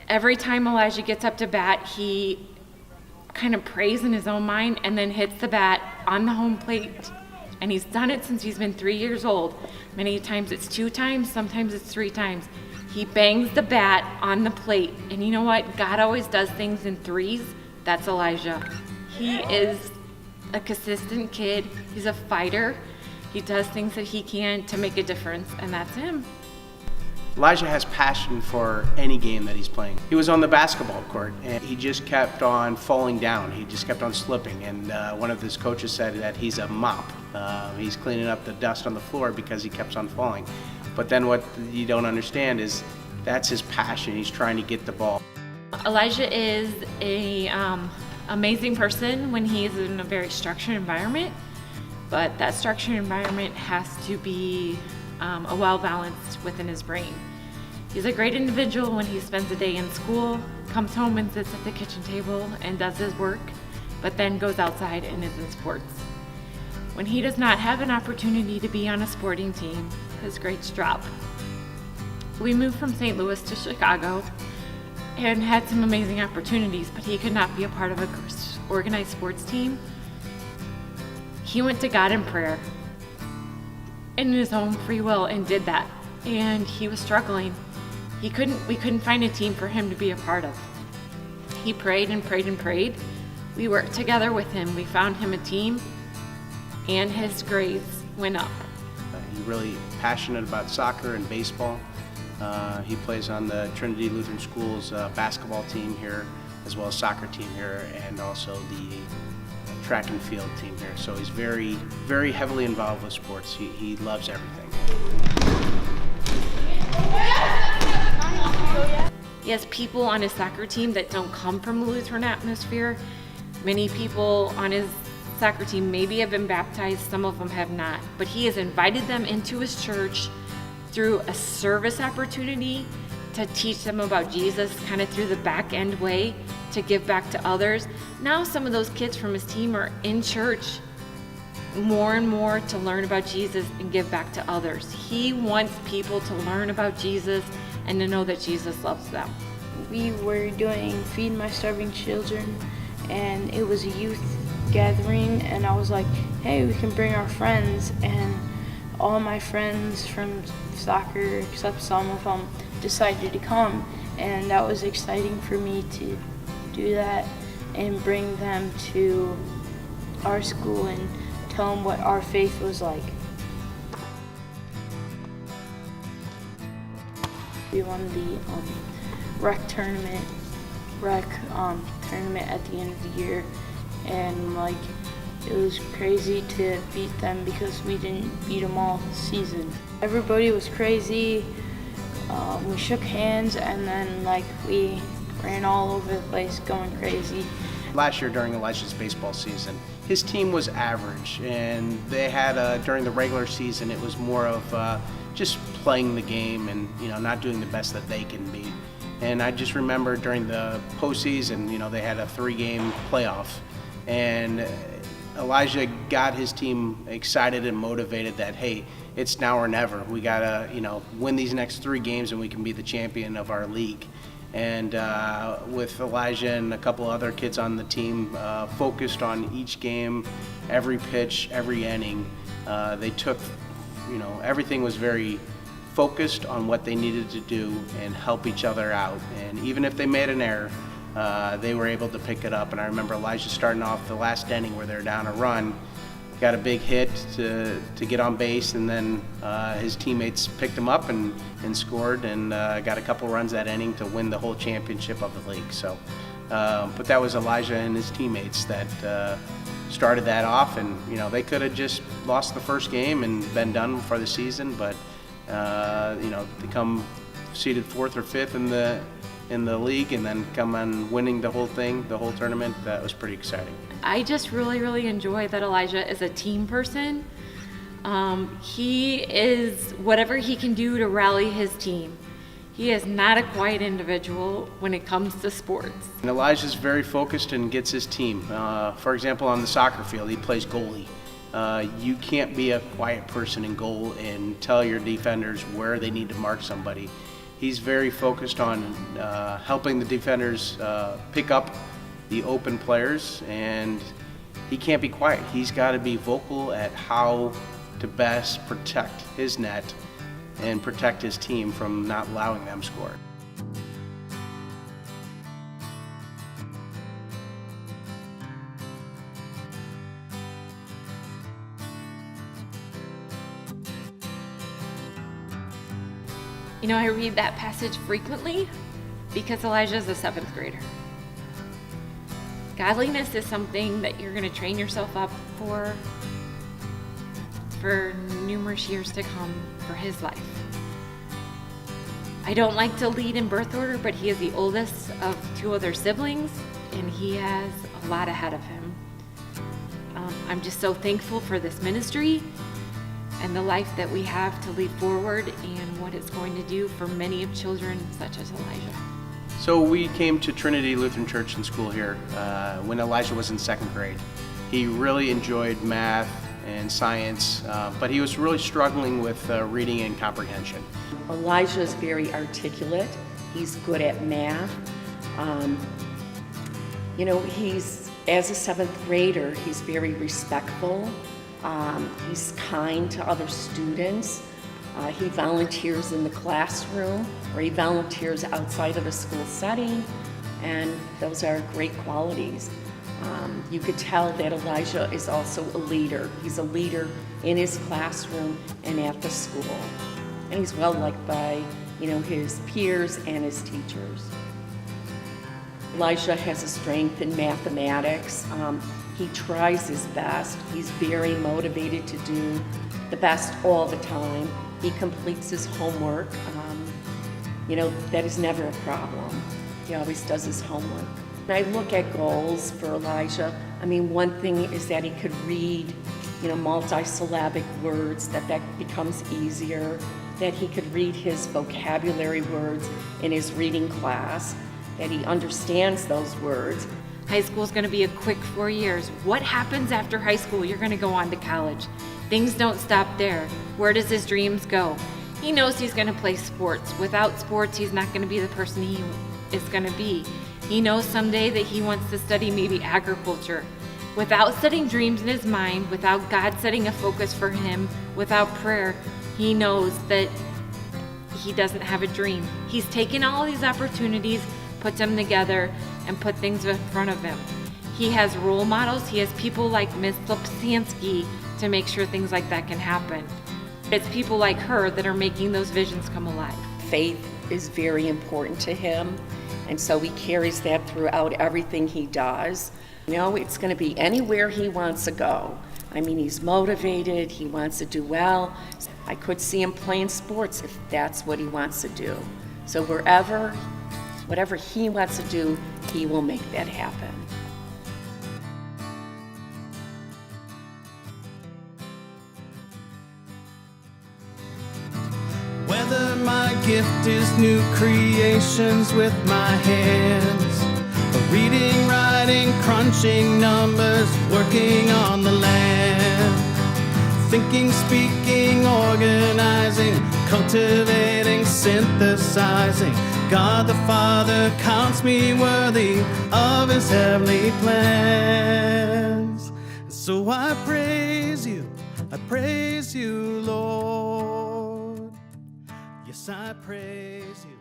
Every time Elijah gets up to bat, he kind of prays in his own mind and then hits the bat on the home plate. And he's done it since he's been 3 years old. Many times it's 2 times, sometimes it's 3 times. He bangs the bat on the plate. And you know what? God always does things in threes. That's Elijah. He is a consistent kid. He's a fighter. He does things that he can to make a difference, and that's him. Elijah has passion for any game that he's playing. He was on the basketball court and he just kept on falling down. He just kept on slipping, and one of his coaches said that he's a mop. He's cleaning up the dust on the floor because he kept on falling. But then what you don't understand is that's his passion. He's trying to get the ball. Elijah is a amazing person when he is in a very structured environment, but that structured environment has to be a well balanced within his brain. He's a great individual when he spends a day in school, comes home and sits at the kitchen table and does his work, but then goes outside and is in sports. When he does not have an opportunity to be on a sporting team, his grades drop. We moved from St. Louis to Chicago and had some amazing opportunities, but he could not be a part of an organized sports team. He went to God in prayer in his own free will and did that, and he was struggling. We couldn't find a team for him to be a part of. He prayed and prayed and prayed. We worked together with him. We found him a team, and his grades went up. He's really passionate about soccer and baseball. He plays on the Trinity Lutheran School's basketball team here, as well as soccer team here, and also the track and field team here. So he's very, very heavily involved with sports. He loves everything. He has people on his soccer team that don't come from the Lutheran atmosphere. Many people on his soccer team maybe have been baptized, some of them have not. But he has invited them into his church through a service opportunity to teach them about Jesus, kind of through the back end way to give back to others. Now some of those kids from his team are in church more and more to learn about Jesus and give back to others. He wants people to learn about Jesus and to know that Jesus loves them. We were doing Feed My Starving Children, and it was a youth gathering, and I was like, hey, we can bring our friends, and all my friends from soccer, except some of them, decided to come, and that was exciting for me to do that and bring them to our school and tell them what our faith was like. We won the rec tournament at the end of the year, and like it was crazy to beat them because we didn't beat them all season. Everybody was crazy. We shook hands, and then like we ran all over the place going crazy. Last year during Elijah's baseball season, his team was average, and they had during the regular season it was more of just playing the game and not doing the best that they can be. And I just remember during the postseason, they had a 3-game playoff, and Elijah got his team excited and motivated that, hey, it's now or never. We gotta, win these next 3 games and we can be the champion of our league. And with Elijah and a couple other kids on the team focused on each game, every pitch, every inning, they took, everything was very focused on what they needed to do and help each other out. And even if they made an error, they were able to pick it up. And I remember Elijah starting off the last inning where they're down a run, got a big hit to get on base, and then his teammates picked him up and scored and got a couple runs that inning to win the whole championship of the league. So, but that was Elijah and his teammates that started that off, and they could have just lost the first game and been done for the season, but to come seeded 4th or 5th in the league and then come on winning the whole thing, the whole tournament, that was pretty exciting. I just really, really enjoy that Elijah is a team person. He is whatever he can do to rally his team. He is not a quiet individual when it comes to sports. And Elijah's very focused and gets his team. For example, on the soccer field, he plays goalie. You can't be a quiet person in goal and tell your defenders where they need to mark somebody. He's very focused on helping the defenders pick up the open players, and he can't be quiet. He's got to be vocal at how to best protect his net and protect his team from not allowing them score. You know, I read that passage frequently because Elijah is a 7th grader. Godliness is something that you're going to train yourself up for numerous years to come for his life. I don't like to lead in birth order, but he is the oldest of 2 other siblings, and he has a lot ahead of him. I'm just so thankful for this ministry and the life that we have to lead forward and what it's going to do for many of children such as Elijah. So we came to Trinity Lutheran Church and School here when Elijah was in 2nd grade. He really enjoyed math and science, but he was really struggling with reading and comprehension. Elijah is very articulate. He's good at math. He's, as a 7th grader, he's very respectful. He's kind to other students. He volunteers in the classroom, or he volunteers outside of a school setting, and those are great qualities. You could tell that Elijah is also a leader. He's a leader in his classroom and at the school. And he's well liked by, his peers and his teachers. Elijah has a strength in mathematics. He tries his best. He's very motivated to do the best all the time. He completes his homework. That is never a problem. He always does his homework. I look at goals for Elijah. One thing is that he could read, multisyllabic words, that becomes easier, that he could read his vocabulary words in his reading class, that he understands those words. High school is going to be a quick 4 years. What happens after high school? You're going to go on to college. Things don't stop there. Where does his dreams go? He knows he's going to play sports. Without sports, he's not going to be the person he is going to be. He knows someday that he wants to study maybe agriculture. Without setting dreams in his mind, without God setting a focus for him, without prayer, he knows that he doesn't have a dream. He's taken all these opportunities, put them together, and put things in front of him. He has role models. He has people like Ms. Lipsansky to make sure things like that can happen. It's people like her that are making those visions come alive. Faith is very important to him, and so he carries that throughout everything he does. It's going to be anywhere he wants to go. He's motivated, he wants to do well. I could see him playing sports if that's what he wants to do. So whatever he wants to do, he will make that happen. Whether my gift is new creations with my hands, or reading, writing, crunching numbers, working on the land, thinking, speaking, organizing, cultivating, synthesizing, God the Father counts me worthy of his heavenly plans. So I praise you, Lord. Yes, I praise you.